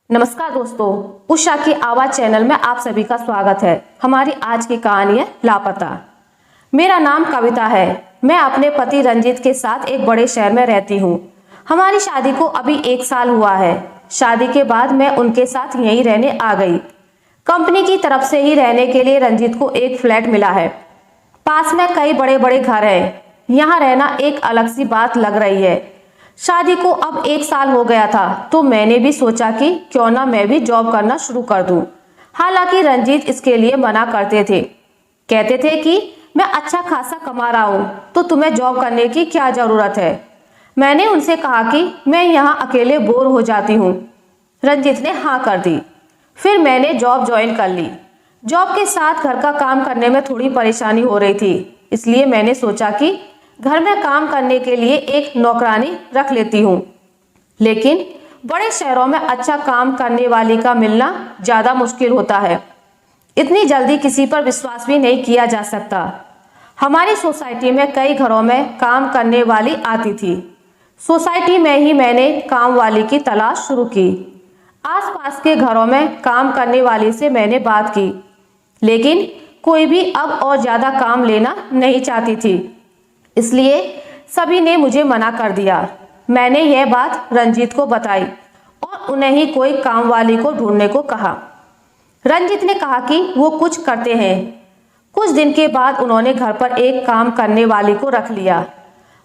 नमस्कार दोस्तों, उषा की आवाज चैनल में आप सभी का स्वागत है। हमारी आज की कहानी है लापता। मेरा नाम कविता है। मैं अपने पति रंजीत के साथ एक बड़े शहर में रहती हूँ। हमारी शादी को अभी 1 साल हुआ है। शादी के बाद मैं उनके साथ यहीं रहने आ गई। कंपनी की तरफ से ही रहने के लिए रंजीत को एक फ्लैट मिला है। पास में कई बड़े बड़े घर हैं। यहाँ रहना एक अलग सी बात लग रही है। शादी को अब 1 साल हो गया था तो मैंने भी सोचा कि क्यों ना मैं भी जॉब करना शुरू कर दूं। हालांकि रंजीत इसके लिए मना करते थे। कहते थे कि मैं अच्छा खासा कमा रहा हूं तो तुम्हें जॉब करने की क्या जरूरत है। मैंने उनसे कहा कि मैं यहाँ अकेले बोर हो जाती हूँ। रंजीत ने हाँ कर दी। फिर मैंने जॉब ज्वाइन कर ली। जॉब के साथ घर का काम करने में थोड़ी परेशानी हो रही थी, इसलिए मैंने सोचा कि घर में काम करने के लिए एक नौकरानी रख लेती हूँ। लेकिन बड़े शहरों में अच्छा काम करने वाली का मिलना ज्यादा मुश्किल होता है। इतनी जल्दी किसी पर विश्वास भी नहीं किया जा सकता। हमारी सोसाइटी में कई घरों में काम करने वाली आती थी। सोसाइटी में ही मैंने काम वाली की तलाश शुरू की। आसपास के घरों में काम करने वाली से मैंने बात की, लेकिन कोई भी अब और ज्यादा काम लेना नहीं चाहती थी, इसलिए सभी ने मुझे मना कर दिया। मैंने यह बात रंजीत को बताई और उन्हें ही कोई काम वाली को ढूंढने को कहा। रंजीत ने कहा कि वो कुछ करते हैं। कुछ दिन के बाद उन्होंने घर पर एक काम करने वाली को रख लिया।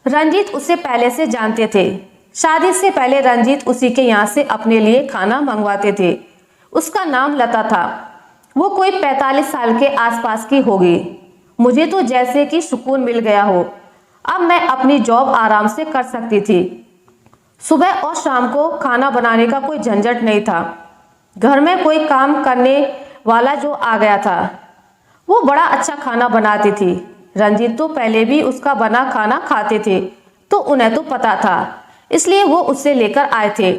रंजीत उसे पहले से जानते थे। शादी से पहले रंजीत उसी के यहाँ से अपने लिए खाना मंगवाते थे। उसका नाम लता था। वो कोई 45 साल के आसपास की होगी। मुझे तो जैसे कि सुकून मिल गया हो। अब मैं अपनी जॉब आराम से कर सकती थी। सुबह और शाम को खाना बनाने का कोई झंझट नहीं था। घर में कोई काम करने वाला जो आ गया था वो बड़ा अच्छा खाना बनाती थी। रंजीत तो पहले भी उसका बना खाना खाते थे तो उन्हें तो पता था, इसलिए वो उससे लेकर आए थे।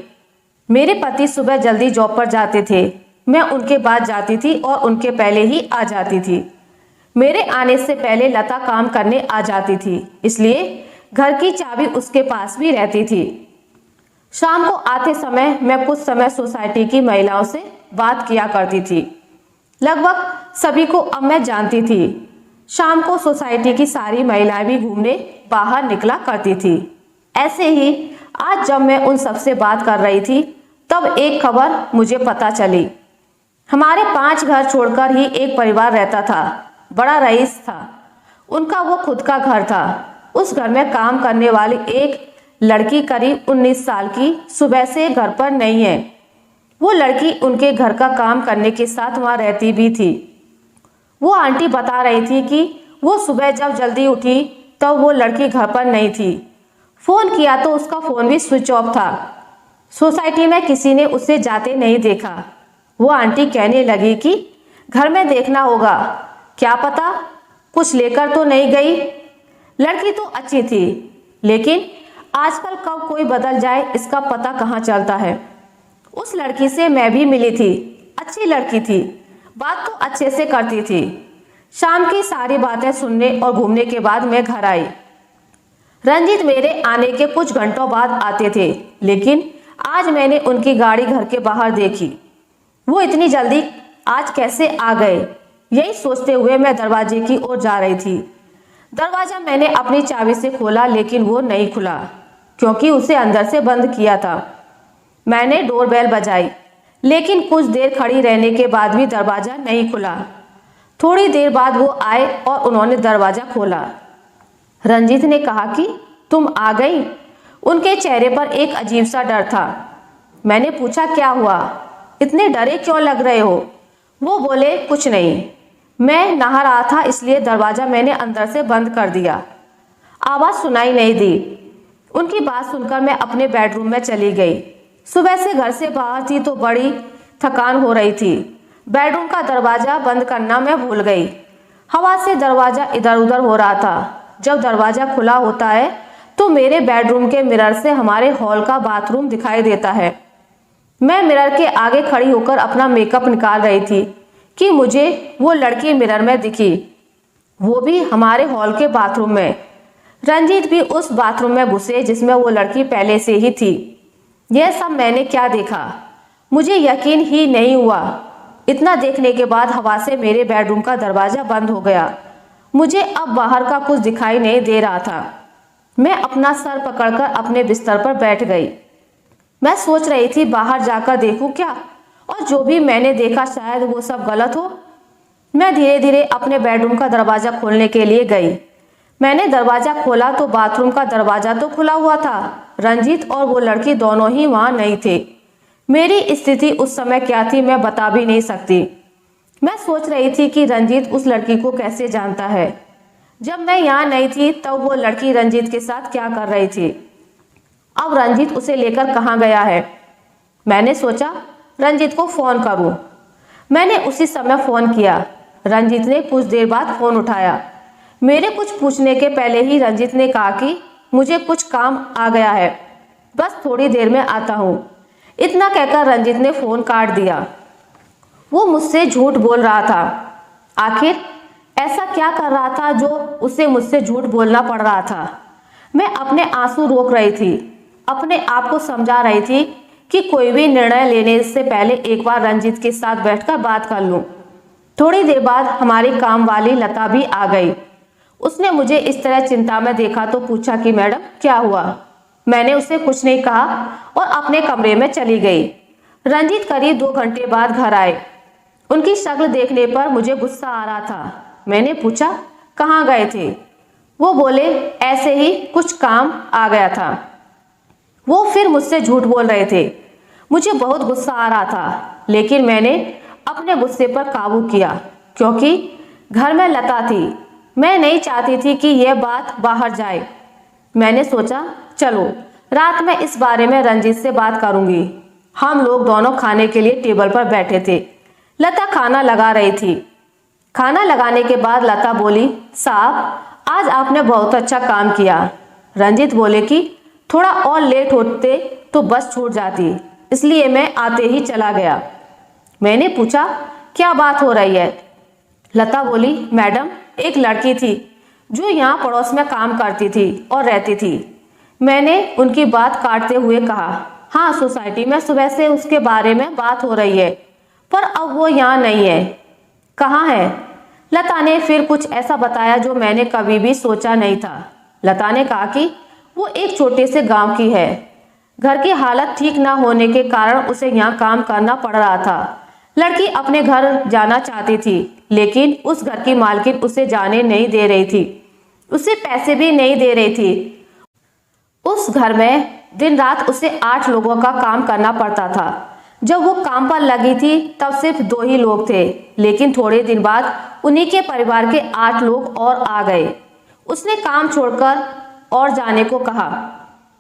मेरे पति सुबह जल्दी जॉब पर जाते थे। मैं उनके बाद जाती थी और उनके पहले ही आ जाती थी। मेरे आने से पहले लता काम करने आ जाती थी, इसलिए घर की चाबी उसके पास भी रहती थी। शाम को आते समय मैं कुछ समय सोसाइटी की महिलाओं से बात किया करती थी। लगभग सभी को अब मैं जानती थी। शाम को सोसाइटी की सारी महिलाएं भी घूमने बाहर निकला करती थी। ऐसे ही आज जब मैं उन सबसे बात कर रही थी तब एक खबर मुझे पता चली। हमारे 5 घर छोड़कर ही एक परिवार रहता था। बड़ा रईस था। उनका वो खुद का घर था। उस घर में काम करने वाली एक लड़की करीब 19 साल की सुबह से घर पर नहीं है। वो लड़की उनके घर का काम करने के साथ वहाँ रहती भी थी। वो आंटी बता रही थी कि वो सुबह जब जल्दी उठी तब वो लड़की घर पर नहीं थी। फोन किया तो उसका फोन भी स्विच ऑफ था। सोसाइटी में किसी ने उसे जाते नहीं देखा। वो आंटी कहने लगी कि घर में देखना होगा, क्या पता कुछ लेकर तो नहीं गई। लड़की तो अच्छी थी, लेकिन आजकल कब कोई बदल जाए इसका पता कहाँ चलता है। उस लड़की से मैं भी मिली थी। अच्छी लड़की थी, बात तो अच्छे से करती थी। शाम की सारी बातें सुनने और घूमने के बाद मैं घर आई। रंजीत मेरे आने के कुछ घंटों बाद आते थे, लेकिन आज मैंने उनकी गाड़ी घर के बाहर देखी। वो इतनी जल्दी आज कैसे आ गए, यही सोचते हुए मैं दरवाजे की ओर जा रही थी। दरवाजा मैंने अपनी चाबी से खोला, लेकिन वो नहीं खुला क्योंकि उसे अंदर से बंद किया था। मैंने डोरबेल बजाई, लेकिन कुछ देर खड़ी रहने के बाद भी दरवाजा नहीं खुला। थोड़ी देर बाद वो आए और उन्होंने दरवाजा खोला। रंजीत ने कहा कि तुम आ गई। उनके चेहरे पर एक अजीब सा डर था। मैंने पूछा क्या हुआ, इतने डरे क्यों लग रहे हो। वो बोले कुछ नहीं, मैं नहा रहा था इसलिए दरवाजा मैंने अंदर से बंद कर दिया। आवाज सुनाई नहीं दी। उनकी बात सुनकर मैं अपने बेडरूम में चली गई। सुबह से घर से बाहर थी तो बड़ी थकान हो रही थी। बेडरूम का दरवाजा बंद करना मैं भूल गई। हवा से दरवाजा इधर उधर हो रहा था। जब दरवाजा खुला होता है तो मेरे बेडरूम के मिरर से हमारे हॉल का बाथरूम दिखाई देता है। मैं मिरर के आगे खड़ी होकर अपना मेकअप निकाल रही थी कि मुझे वो लड़की मिरर में दिखी, वो भी हमारे हॉल के बाथरूम में। रंजीत भी उस बाथरूम में घुसे जिसमें वो लड़की पहले से ही थी। यह सब मैंने क्या देखा। मुझे यकीन ही नहीं हुआ। इतना देखने के बाद हवा से मेरे बेडरूम का दरवाजा बंद हो गया। मुझे अब बाहर का कुछ दिखाई नहीं दे रहा था। मैं अपना सर पकड़कर अपने बिस्तर पर बैठ गई। मैं सोच रही थी बाहर जाकर देखूं क्या, और जो भी मैंने देखा शायद वो सब गलत हो। मैं धीरे धीरे अपने बेडरूम का दरवाजा खोलने के लिए गई। मैंने दरवाजा खोला तो बाथरूम का दरवाजा तो खुला हुआ था। रंजीत और वो लड़की दोनों ही वहां नहीं थे। मेरी स्थिति उस समय क्या थी मैं बता भी नहीं सकती। मैं सोच रही थी कि रंजीत उस लड़की को कैसे जानता है। जब मैं यहाँ नहीं थी तब वो लड़की रंजीत के साथ क्या कर रही थी। अब रंजीत उसे लेकर कहाँ गया है। मैंने सोचा रंजीत को फोन करूं। मैंने उसी समय फोन किया। रंजीत ने कुछ देर बाद फोन उठाया। मेरे कुछ पूछने के पहले ही रंजीत ने कहा कि मुझे कुछ काम आ गया है, बस थोड़ी देर में आता हूँ। इतना कहकर रंजीत ने फोन काट दिया। वो मुझसे झूठ बोल रहा था। आखिर ऐसा क्या कर रहा था जो उसे मुझसे झूठ बोलना पड़ रहा था। मैं अपने आंसू रोक रही थी, अपने आप को समझा रही थी कि कोई भी निर्णय लेने से पहले एक बार रंजीत के साथ बैठकर बात कर लूं। थोड़ी देर बाद हमारी काम वाली लता भी आ गई। उसने मुझे इस तरह चिंता में देखा तो पूछा कि मैडम क्या हुआ। मैंने उसे कुछ नहीं कहा और अपने कमरे में चली गई। रंजीत करीब 2 घंटे बाद घर आए। उनकी शक्ल देखने पर मुझे गुस्सा आ रहा था। मैंने पूछा कहाँ गए थे। वो बोले ऐसे ही कुछ काम आ गया था। वो फिर मुझसे झूठ बोल रहे थे। मुझे बहुत गुस्सा आ रहा था, लेकिन मैंने अपने गुस्से पर काबू किया क्योंकि घर में लता थी। मैं नहीं चाहती थी कि यह बात बाहर जाए। मैंने सोचा चलो रात में इस बारे में रंजीत से बात करूंगी। हम लोग दोनों खाने के लिए टेबल पर बैठे थे। लता खाना लगा रही थी। खाना लगाने के बाद लता बोली साहब आज आपने बहुत अच्छा काम किया। रंजीत बोले कि थोड़ा और लेट होते तो बस छूट जाती, इसलिए मैं आते ही चला गया। मैंने पूछा क्या बात हो रही है। लता बोली मैडम एक लड़की थी जो यहाँ पड़ोस में काम करती थी और रहती थी। मैंने उनकी बात काटते हुए कहा हाँ सोसाइटी में सुबह से उसके बारे में बात हो रही है, पर अब वो यहाँ नहीं है। कहाँ है। लता ने फिर कुछ ऐसा बताया जो मैंने कभी भी सोचा नहीं था। लता ने कहा कि वो एक छोटे से गांव की है। घर की हालत ठीक ना होने के कारण उसे यहाँ काम करना पड़ रहा था। लड़की अपने घर जाना चाहती थी, लेकिन उस घर की मालकिन उसे जाने नहीं दे रही थी। उसे पैसे भी नहीं दे रही थी। उस घर में दिन रात उसे 8 लोगों का काम करना पड़ता था। जब वो काम पर लगी थी तब सिर्फ 2 ही लोग थे, लेकिन थोड़े दिन बाद उन्हीं के परिवार के 8 लोग और आ गए। उसने काम छोड़कर और जाने को कहा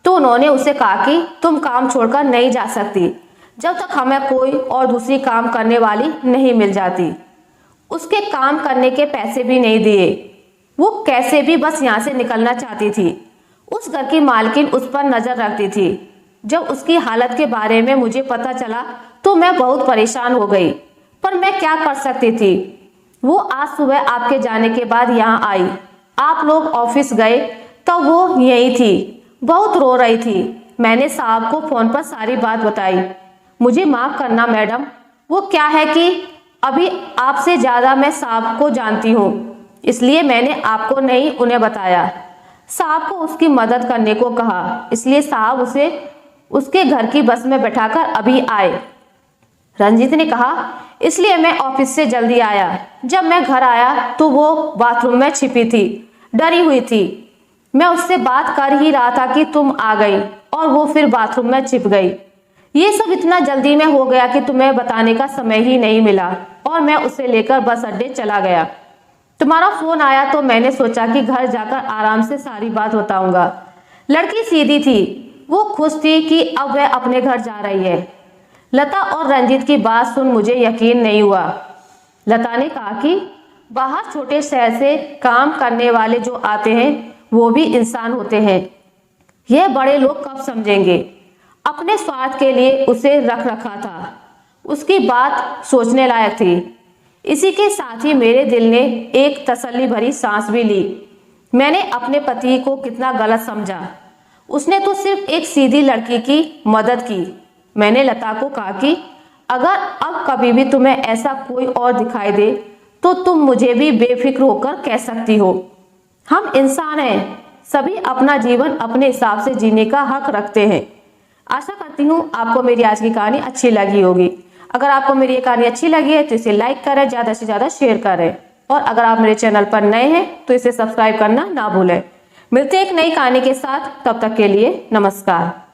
तो उन्होंने उसे कहा कि तुम काम छोड़कर नहीं जा सकती जब तक हमें कोई और दूसरी काम करने वाली नहीं मिल जाती। उसके काम करने के पैसे भी नहीं दिए। वो कैसे भी बस यहाँ से निकलना चाहती थी। उस घर की मालकिन उस पर नजर रखती थी। जब उसकी हालत के बारे में मुझे पता चला तो मैं बहुत परेशान हो गई, पर मैं क्या कर सकती थी। वो आज सुबह आपके जाने के बाद यहाँ आई। आप लोग ऑफिस गए तब वो यही थी, बहुत रो रही थी। मैंने साहब को फोन पर सारी बात बताई। मुझे माफ करना मैडम, वो क्या है कि अभी आपसे ज्यादा मैं साहब को जानती हूँ, इसलिए मैंने आपको नहीं उन्हें बताया। साहब को उसकी मदद करने को कहा, इसलिए साहब उसे उसके घर की बस में बैठाकर अभी आए। रंजीत ने कहा इसलिए मैं ऑफिस से जल्दी आया। जब मैं घर आया तो वो बाथरूम में छिपी थी, डरी हुई थी। मैं उससे बात कर ही रहा था कि तुम आ गई और वो फिर बाथरूम में छिप गई। ये सब इतना जल्दी में हो गया कि तुम्हें बताने का समय ही नहीं मिला और मैं उसे लेकर बस अड्डे चला गया। तुम्हारा फोन आया तो मैंने सोचा कि घर जाकर आराम से सारी बात बताऊंगा। लड़की सीधी थी, वो खुश थी कि अब वह अपने घर जा रही है। लता और रंजीत की बात सुन मुझे यकीन नहीं हुआ। लता ने कहा कि बाहर छोटे शहर से काम करने वाले जो आते हैं वो भी इंसान होते हैं। यह बड़े लोग कब समझेंगे। अपने स्वार्थ के लिए उसे रख रखा था। उसकी बात सोचने लायक थी। इसी के साथ ही मेरे दिल ने एक तसल्ली भरी सांस भी ली। मैंने अपने पति को कितना गलत समझा। उसने तो सिर्फ एक सीधी लड़की की मदद की। मैंने लता को कहा कि अगर अब कभी भी तुम्हें ऐसा कोई और दिखाई दे तो तुम मुझे भी बेफिक्र होकर कह सकती हो। हम इंसान हैं, सभी अपना जीवन अपने हिसाब से जीने का हक रखते हैं। आशा करती हूँ आपको मेरी आज की कहानी अच्छी लगी होगी। अगर आपको मेरी ये कहानी अच्छी लगी है तो इसे लाइक करें, ज़्यादा से ज़्यादा शेयर करें, और अगर आप मेरे चैनल पर नए हैं तो इसे सब्सक्राइब करना ना भूलें। मिलते हैं एक नई कहानी के साथ, तब तक के लिए नमस्कार।